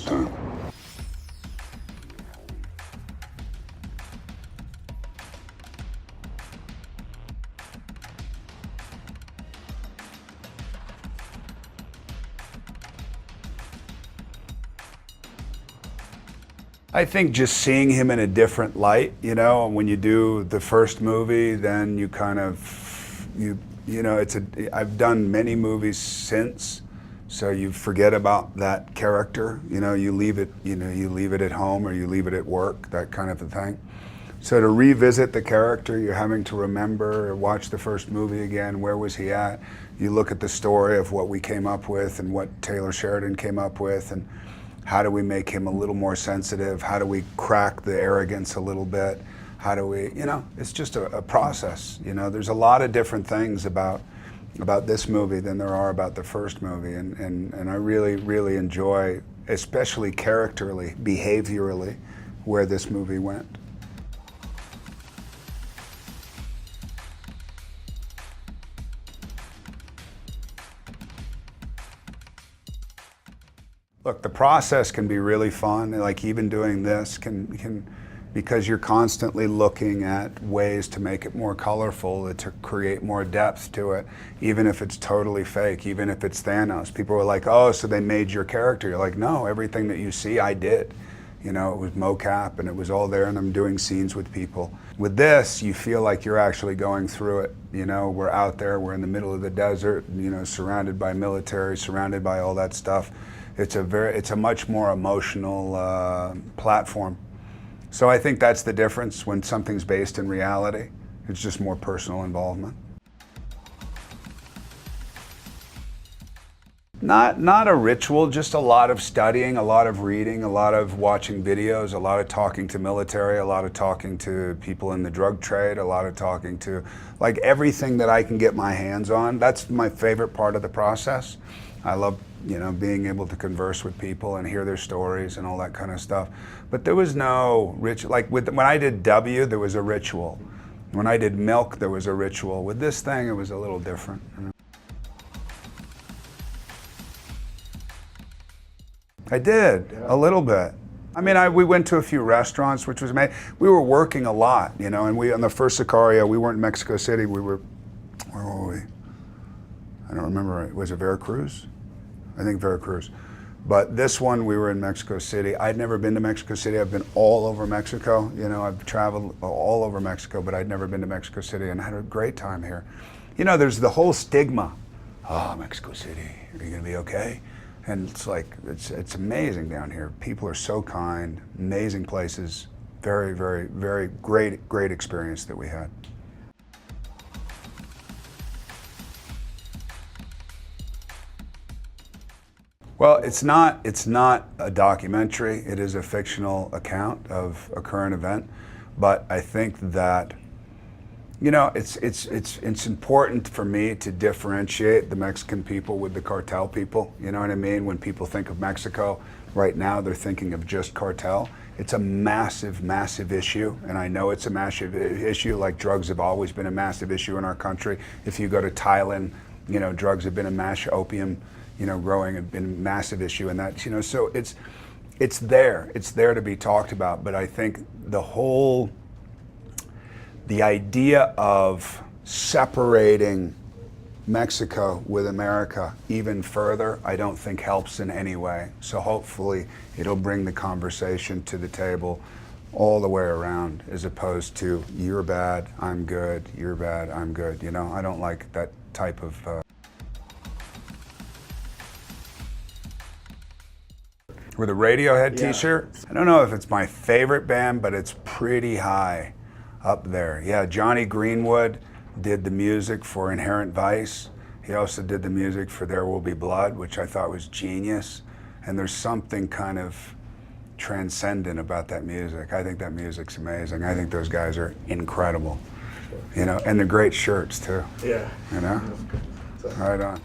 first time. I think just seeing him in a different light, you know, when you do the first movie, then you kind of, you know, I've done many movies since, so you forget about that character, you know, you leave it at home or you leave it at work, that kind of a thing. So to revisit the character, you're having to remember or watch the first movie again, where was he at? You look at the story of what we came up with and what Taylor Sheridan came up with, and how do we make him a little more sensitive? How do we crack the arrogance a little bit? How do we, you know, it's just a process. You know, there's a lot of different things about this movie than there are about the first movie. And I really, really enjoy, especially characterly, behaviorally, where this movie went. Look, the process can be really fun. Like even doing this can because you're constantly looking at ways to make it more colorful, to create more depth to it, even if it's totally fake, even if it's Thanos. People were like, oh, so they made your character. You're like, no, everything that you see, I did. You know, it was mocap and it was all there, and I'm doing scenes with people. With this, you feel like you're actually going through it. You know, we're out there, we're in the middle of the desert, you know, surrounded by military, surrounded by all that stuff. It's a much more emotional platform. So I think that's the difference when something's based in reality. It's just more personal involvement. Not a ritual, just a lot of studying, a lot of reading, a lot of watching videos, a lot of talking to military, a lot of talking to people in the drug trade, a lot of talking to, like, everything that I can get my hands on. That's my favorite part of the process. I love, you know, being able to converse with people and hear their stories and all that kind of stuff. But there was no ritual. Like when I did W, there was a ritual. When I did Milk, there was a ritual. With this thing, it was a little different. You know? I did, a little bit. I mean, we went to a few restaurants, which was amazing. We were working a lot, you know, and on the first Sicario, we weren't in Mexico City. We were, where were we? I don't remember. Was it Veracruz? I think Veracruz. But this one, we were in Mexico City. I'd never been to Mexico City. I've been all over Mexico. You know, I've traveled all over Mexico, but I'd never been to Mexico City, and I had a great time here. You know, there's the whole stigma. Oh, Mexico City, are you gonna be okay? And it's like, it's amazing down here. People are so kind, amazing places. Very, very, very great experience that we had. Well, it's not a documentary. It is a fictional account of a current event, but I think that, you know, it's important for me to differentiate the Mexican people with the cartel people. You know what I mean? When people think of Mexico right now, they're thinking of just cartel. It's a massive, massive issue, and I know it's a massive issue. Like drugs have always been a massive issue in our country. If you go to Thailand, you know, drugs have been a massive opium. You know, growing have been a massive issue, and that, you know, so it's there to be talked about. But I think the idea of separating Mexico with America even further, I don't think helps in any way. So hopefully it'll bring the conversation to the table all the way around, as opposed to you're bad, I'm good, you're bad, I'm good. You know, I don't like that type of with a Radiohead t-shirt. I don't know if it's my favorite band, but it's pretty high up there. Yeah, Johnny Greenwood did the music for Inherent Vice. He also did the music for There Will Be Blood, which I thought was genius. And there's something kind of transcendent about that music. I think that music's amazing. I think those guys are incredible. You know, and they're great shirts too. Yeah. You know? Right on.